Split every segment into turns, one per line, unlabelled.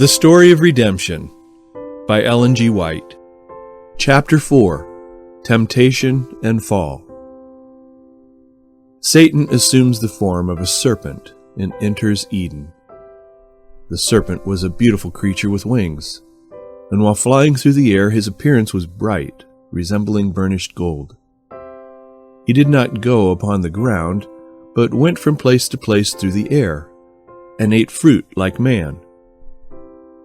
The Story of Redemption by Ellen G. White. Chapter 4. Temptation and Fall. Satan assumes the form of a serpent and enters Eden. The serpent was a beautiful creature with wings, and while flying through the air his appearance was bright, resembling burnished gold. He did not go upon the ground, but went from place to place through the air, and ate fruit like man.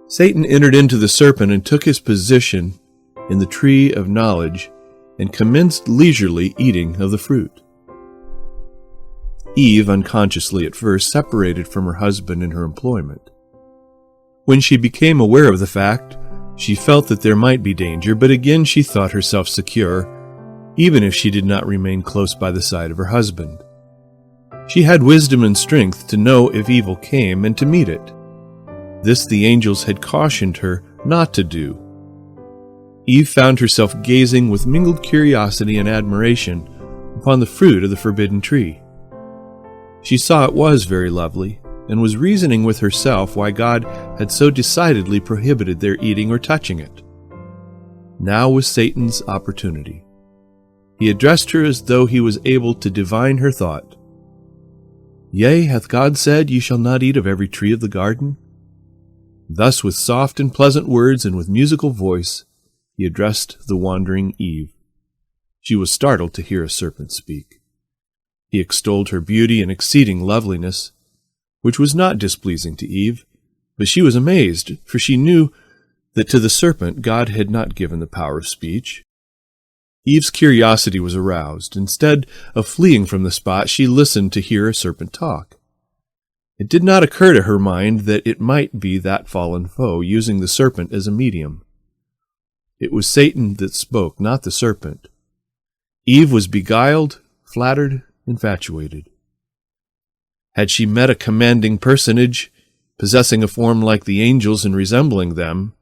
Satan entered into the serpent and took his position in the tree of knowledge and commenced leisurely eating of the fruit. Eve, unconsciously at first, separated from her husband in her employment. When she became aware of the fact, she felt that there might be danger, but again she thought herself secure, even if she did not remain close by the side of her husband. She had wisdom and strength to know if evil came and to meet it. This the angels had cautioned her not to do. Eve found herself gazing with mingled curiosity and admiration upon the fruit of the forbidden tree. She saw it was very lovely, and was reasoning with herself why God had so decidedly prohibited their eating or touching it. Now was Satan's opportunity. He addressed her as though he was able to divine her thought. "Yea, hath God said, Ye shall not eat of every tree of the garden?" Thus, with soft and pleasant words and with musical voice, he addressed the wandering Eve. She was startled to hear a serpent speak. He extolled her beauty and exceeding loveliness, which was not displeasing to Eve, but she was amazed, for she knew that to the serpent God had not given the power of speech. Eve's curiosity was aroused. Instead of fleeing from the spot, she listened to hear a serpent talk. It did not occur to her mind that it might be that fallen foe, using the serpent as a medium. It was Satan that spoke, not the serpent. Eve was beguiled, flattered, infatuated. Had she met a commanding personage, possessing a form like the angels and resembling them,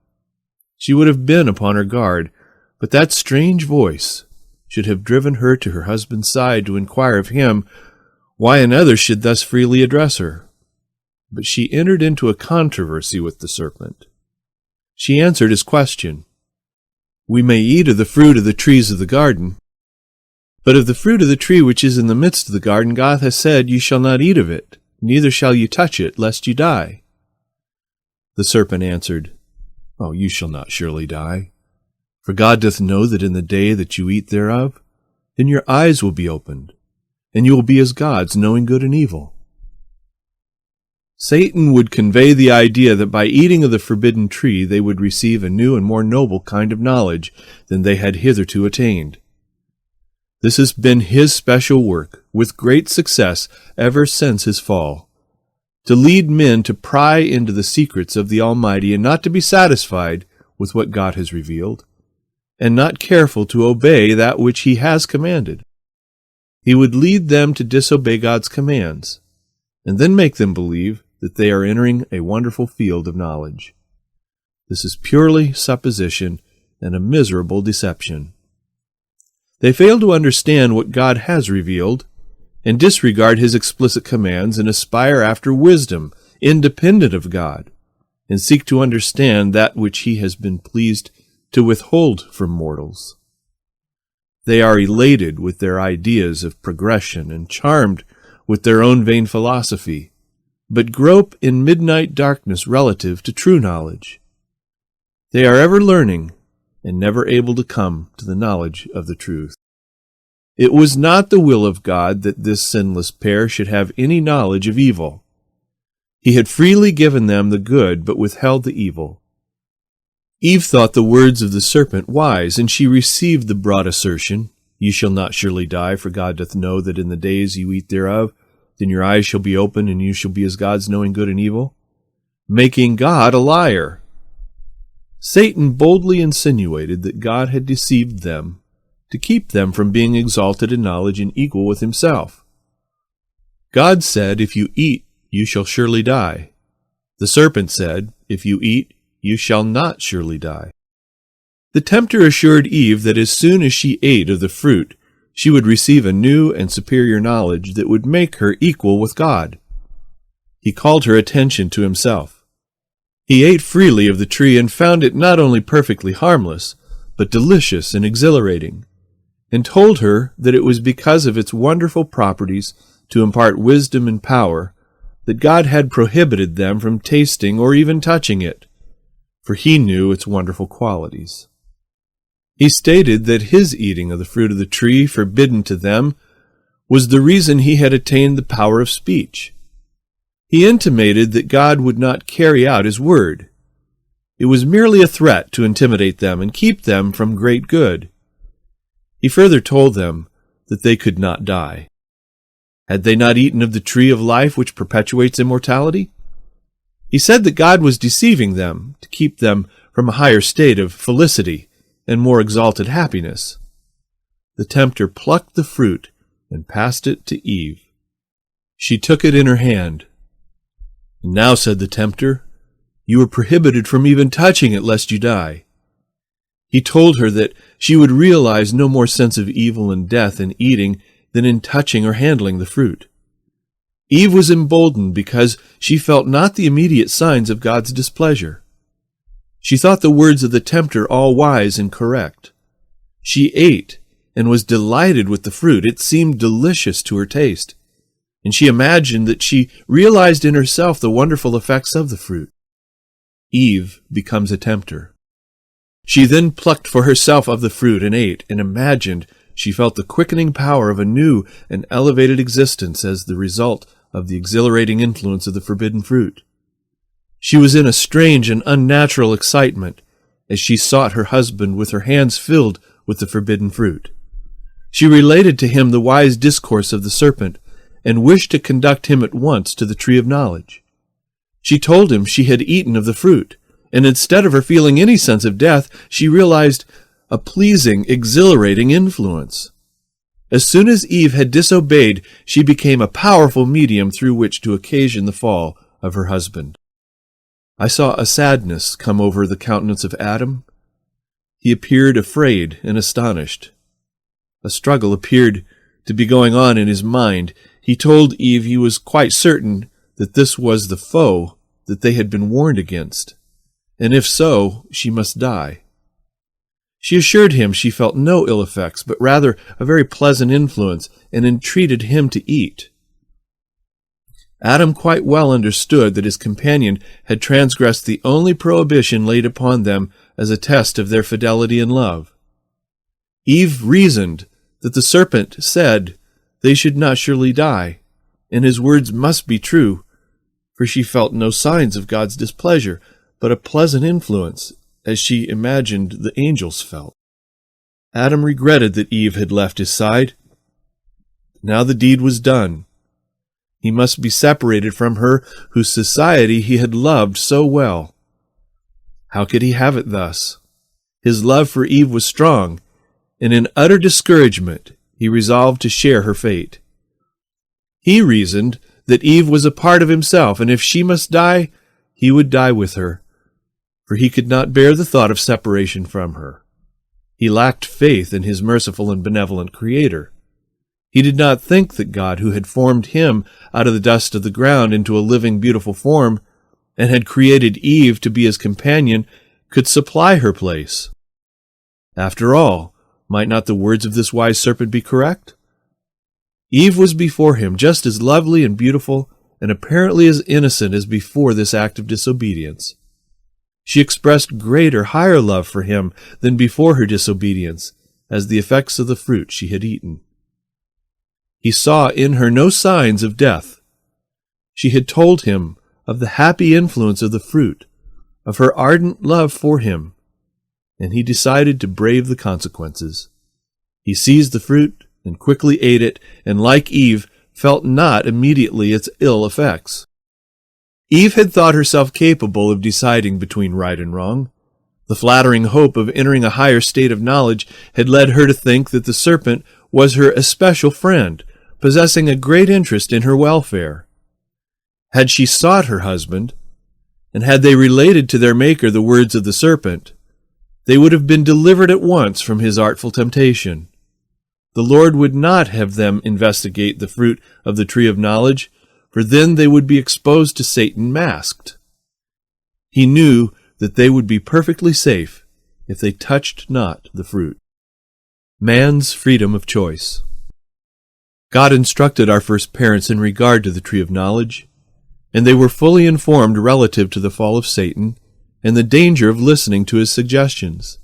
she would have been upon her guard, but that strange voice should have driven her to her husband's side to inquire of him why another should thus freely address her. But she entered into a controversy with the serpent. She answered his question, "We may eat of the fruit of the trees of the garden, but of the fruit of the tree which is in the midst of the garden God hath said, Ye shall not eat of it, neither shall ye touch it, lest ye die." The serpent answered, "Oh, you shall not surely die. For God doth know that in the day that you eat thereof, then your eyes will be opened, and you will be as gods, knowing good and evil." Satan would convey the idea that by eating of the forbidden tree they would receive a new and more noble kind of knowledge than they had hitherto attained. This has been his special work, with great success ever since his fall, to lead men to pry into the secrets of the Almighty and not to be satisfied with what God has revealed, and not careful to obey that which he has commanded. He would lead them to disobey God's commands, and then make them believe that they are entering a wonderful field of knowledge. This is purely supposition and a miserable deception. They fail to understand what God has revealed, and disregard his explicit commands, and aspire after wisdom independent of God, and seek to understand that which he has been pleased to withhold from mortals. They are elated with their ideas of progression and charmed with their own vain philosophy, but grope in midnight darkness relative to true knowledge. They are ever learning and never able to come to the knowledge of the truth. It was not the will of God that this sinless pair should have any knowledge of evil. He had freely given them the good, but withheld the evil. Eve thought the words of the serpent wise, and she received the broad assertion, "Ye shall not surely die, for God doth know that in the days you eat thereof, then your eyes shall be opened, and you shall be as gods, knowing good and evil," making God a liar. Satan boldly insinuated that God had deceived them to keep them from being exalted in knowledge and equal with himself. God said, "If you eat, you shall surely die." The serpent said, "If you eat, you shall not surely die." The tempter assured Eve that as soon as she ate of the fruit, she would receive a new and superior knowledge that would make her equal with God. He called her attention to himself. He ate freely of the tree and found it not only perfectly harmless, but delicious and exhilarating, and told her that it was because of its wonderful properties to impart wisdom and power that God had prohibited them from tasting or even touching it, for he knew its wonderful qualities. He stated that his eating of the fruit of the tree forbidden to them was the reason he had attained the power of speech. He intimated that God would not carry out his word. It was merely a threat to intimidate them and keep them from great good. He further told them that they could not die. Had they not eaten of the tree of life which perpetuates immortality? He said that God was deceiving them to keep them from a higher state of felicity and more exalted happiness. The tempter plucked the fruit and passed it to Eve. She took it in her hand. "And now," said the tempter, "you are prohibited from even touching it lest you die." He told her that she would realize no more sense of evil and death in eating than in touching or handling the fruit. Eve was emboldened because she felt not the immediate signs of God's displeasure. She thought the words of the tempter all wise and correct. She ate and was delighted with the fruit. It seemed delicious to her taste, and she imagined that she realized in herself the wonderful effects of the fruit. Eve becomes a tempter. She then plucked for herself of the fruit and ate, and imagined she felt the quickening power of a new and elevated existence as the result of the exhilarating influence of the forbidden fruit. She was in a strange and unnatural excitement as she sought her husband with her hands filled with the forbidden fruit. She related to him the wise discourse of the serpent and wished to conduct him at once to the tree of knowledge. She told him she had eaten of the fruit, and instead of her feeling any sense of death, she realized a pleasing, exhilarating influence. As soon as Eve had disobeyed, she became a powerful medium through which to occasion the fall of her husband. I saw a sadness come over the countenance of Adam. He appeared afraid and astonished. A struggle appeared to be going on in his mind. He told Eve he was quite certain that this was the foe that they had been warned against, and if so, she must die. She assured him she felt no ill effects, but rather a very pleasant influence, and entreated him to eat. Adam quite well understood that his companion had transgressed the only prohibition laid upon them as a test of their fidelity and love. Eve reasoned that the serpent said they should not surely die, and his words must be true, for she felt no signs of God's displeasure, but a pleasant influence, as she imagined the angels felt. Adam regretted that Eve had left his side. Now the deed was done. He must be separated from her whose society he had loved so well. How could he have it thus? His love for Eve was strong, and in utter discouragement he resolved to share her fate. He reasoned that Eve was a part of himself, and if she must die, he would die with her, for he could not bear the thought of separation from her. He lacked faith in his merciful and benevolent Creator. He did not think that God, who had formed him out of the dust of the ground into a living, beautiful form, and had created Eve to be his companion, could supply her place. After all, might not the words of this wise serpent be correct? Eve was before him just as lovely and beautiful, and apparently as innocent as before this act of disobedience. She expressed greater, higher love for him than before her disobedience, as the effects of the fruit she had eaten. He saw in her no signs of death. She had told him of the happy influence of the fruit, of her ardent love for him, and he decided to brave the consequences. He seized the fruit and quickly ate it, and like Eve, felt not immediately its ill effects. Eve had thought herself capable of deciding between right and wrong. The flattering hope of entering a higher state of knowledge had led her to think that the serpent was her especial friend, possessing a great interest in her welfare. Had she sought her husband, and had they related to their Maker the words of the serpent, they would have been delivered at once from his artful temptation. The Lord would not have them investigate the fruit of the tree of knowledge, for then they would be exposed to Satan masked. He knew that they would be perfectly safe if they touched not the fruit. Man's freedom of choice. God instructed our first parents in regard to the tree of knowledge, and they were fully informed relative to the fall of Satan and the danger of listening to his suggestions.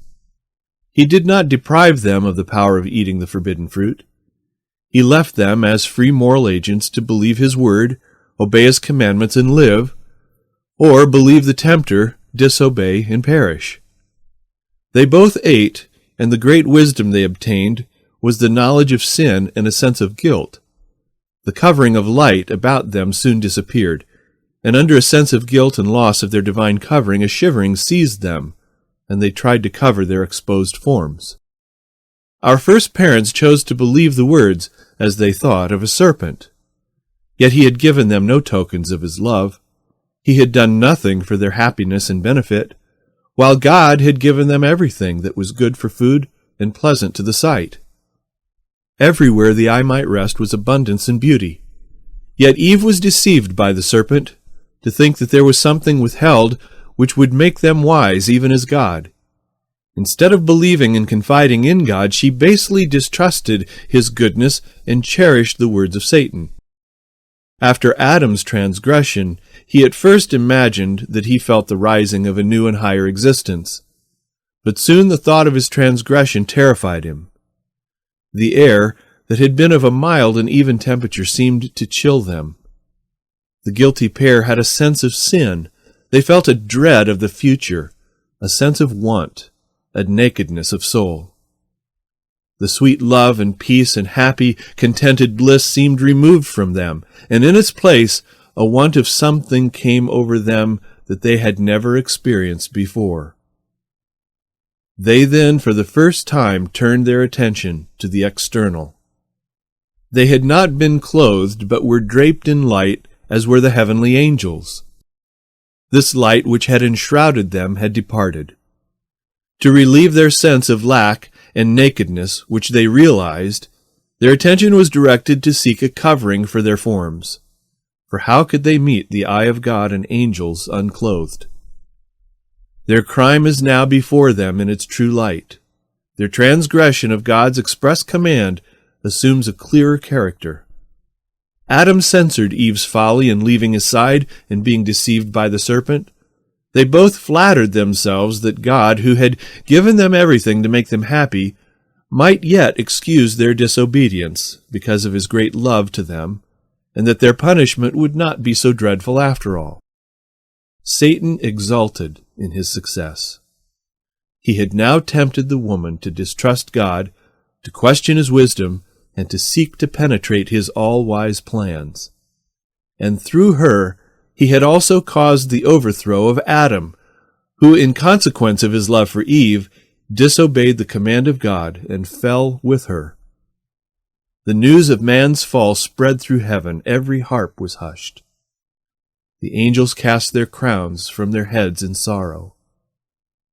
He did not deprive them of the power of eating the forbidden fruit. He left them as free moral agents to believe his word, obey his commandments, and live, or believe the tempter, disobey, and perish. They both ate, and the great wisdom they obtained was the knowledge of sin and a sense of guilt. The covering of light about them soon disappeared, and under a sense of guilt and loss of their divine covering, a shivering seized them, and they tried to cover their exposed forms. Our first parents chose to believe the words, as they thought, of a serpent. Yet he had given them no tokens of his love. He had done nothing for their happiness and benefit, while God had given them everything that was good for food and pleasant to the sight. Everywhere the eye might rest was abundance and beauty. Yet Eve was deceived by the serpent to think that there was something withheld which would make them wise even as God. Instead of believing and confiding in God, she basely distrusted his goodness and cherished the words of Satan. After Adam's transgression, he at first imagined that he felt the rising of a new and higher existence. But soon the thought of his transgression terrified him. The air that had been of a mild and even temperature seemed to chill them. The guilty pair had a sense of sin. They felt a dread of the future, a sense of want, a nakedness of soul. The sweet love and peace and happy, contented bliss seemed removed from them, and in its place a want of something came over them that they had never experienced before. They then, for the first time, turned their attention to the external. They had not been clothed, but were draped in light, as were the heavenly angels. This light which had enshrouded them had departed. To relieve their sense of lack and nakedness which they realized, their attention was directed to seek a covering for their forms. For how could they meet the eye of God and angels unclothed? Their crime is now before them in its true light. Their transgression of God's express command assumes a clearer character. Adam censured Eve's folly in leaving his side and being deceived by the serpent. They both flattered themselves that God, who had given them everything to make them happy, might yet excuse their disobedience because of his great love to them, and that their punishment would not be so dreadful after all. Satan exulted in his success. He had now tempted the woman to distrust God, to question his wisdom, and to seek to penetrate his all-wise plans. And through her, he had also caused the overthrow of Adam, who, in consequence of his love for Eve, disobeyed the command of God and fell with her. The news of man's fall spread through heaven. Every harp was hushed. The angels cast their crowns from their heads in sorrow.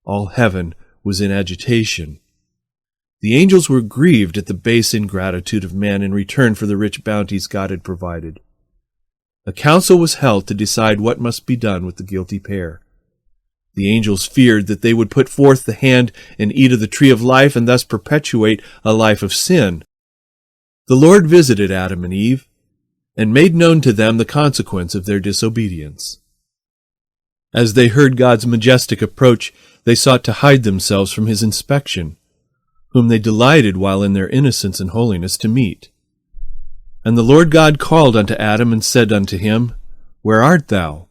All heaven was in agitation. The angels were grieved at the base ingratitude of man in return for the rich bounties God had provided. A council was held to decide what must be done with the guilty pair. The angels feared that they would put forth the hand and eat of the tree of life and thus perpetuate a life of sin. The Lord visited Adam and Eve and made known to them the consequence of their disobedience. As they heard God's majestic approach, they sought to hide themselves from his inspection, whom they delighted while in their innocence and holiness to meet. And the Lord God called unto Adam and said unto him, Where art thou?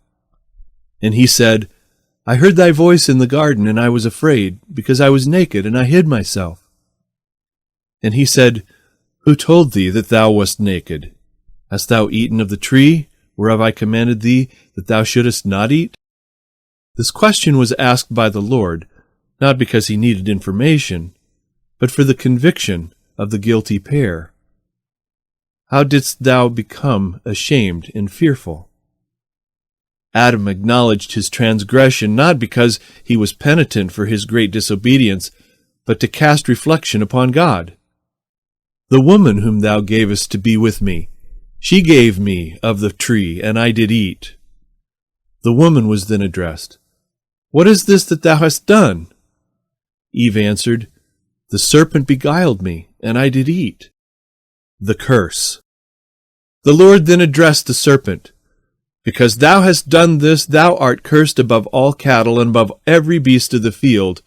And he said, I heard thy voice in the garden, and I was afraid, because I was naked, and I hid myself. And he said, Who told thee that thou wast naked? Hast thou eaten of the tree, whereof I commanded thee that thou shouldest not eat? This question was asked by the Lord, not because he needed information, but for the conviction of the guilty pair. How didst thou become ashamed and fearful? Adam acknowledged his transgression not because he was penitent for his great disobedience, but to cast reflection upon God. The woman whom thou gavest to be with me, she gave me of the tree, and I did eat. The woman was then addressed. "What is this that thou hast done?" Eve answered, "The serpent beguiled me, and I did eat." The curse. The Lord then addressed the serpent, "Because thou hast done this, thou art cursed above all cattle and above every beast of the field.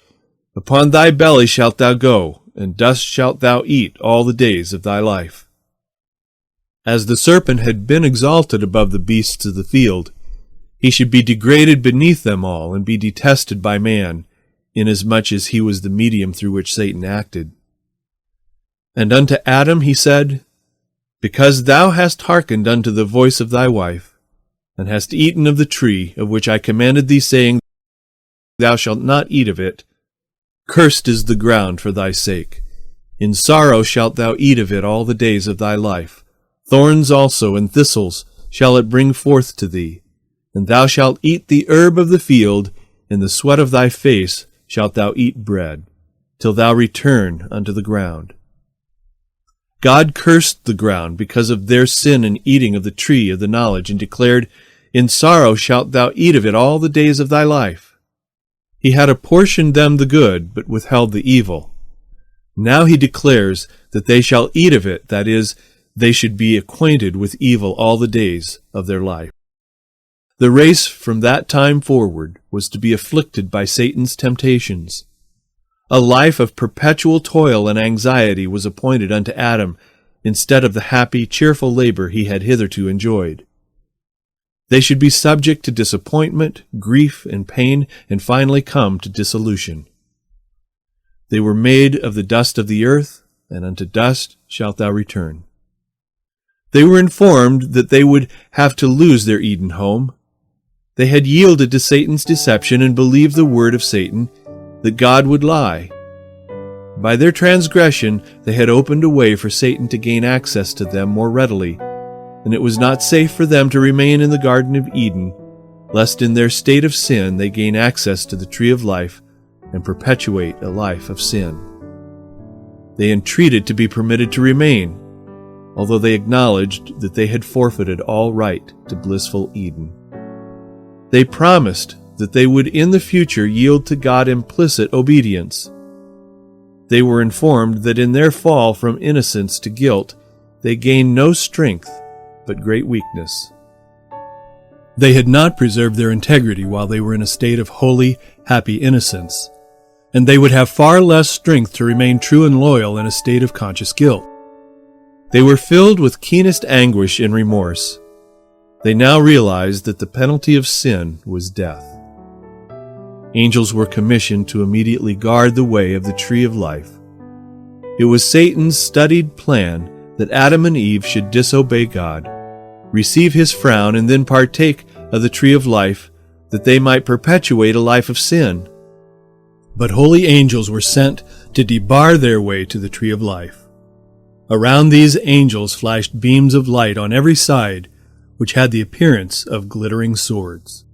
Upon thy belly shalt thou go, and dust shalt thou eat all the days of thy life." As the serpent had been exalted above the beasts of the field, he should be degraded beneath them all and be detested by man, inasmuch as he was the medium through which Satan acted. And unto Adam he said, "Because thou hast hearkened unto the voice of thy wife, and hast eaten of the tree of which I commanded thee, saying, Thou shalt not eat of it, cursed is the ground for thy sake. In sorrow shalt thou eat of it all the days of thy life. Thorns also and thistles shall it bring forth to thee. And thou shalt eat the herb of the field, in the sweat of thy face shalt thou eat bread, till thou return unto the ground." God cursed the ground because of their sin in eating of the tree of the knowledge, and declared, "In sorrow shalt thou eat of it all the days of thy life." He had apportioned them the good, but withheld the evil. Now he declares that they shall eat of it, that is, they should be acquainted with evil all the days of their life. The race from that time forward was to be afflicted by Satan's temptations. A life of perpetual toil and anxiety was appointed unto Adam, instead of the happy, cheerful labor he had hitherto enjoyed. They should be subject to disappointment, grief, and pain, and finally come to dissolution. They were made of the dust of the earth, and unto dust shalt thou return. They were informed that they would have to lose their Eden home. They had yielded to Satan's deception and believed the word of Satan, that God would lie. By their transgression, they had opened a way for Satan to gain access to them more readily, and it was not safe for them to remain in the Garden of Eden, lest in their state of sin they gain access to the tree of life and perpetuate a life of sin. They entreated to be permitted to remain, although they acknowledged that they had forfeited all right to blissful Eden. They promised that they would in the future yield to God implicit obedience. They were informed that in their fall from innocence to guilt, they gained no strength, but great weakness. They had not preserved their integrity while they were in a state of holy, happy innocence, and they would have far less strength to remain true and loyal in a state of conscious guilt. They were filled with keenest anguish and remorse. They now realized that the penalty of sin was death. Angels were commissioned to immediately guard the way of the tree of life. It was Satan's studied plan that Adam and Eve should disobey God, receive his frown, and then partake of the tree of life, that they might perpetuate a life of sin. But holy angels were sent to debar their way to the tree of life. Around these angels flashed beams of light on every side, which had the appearance of glittering swords.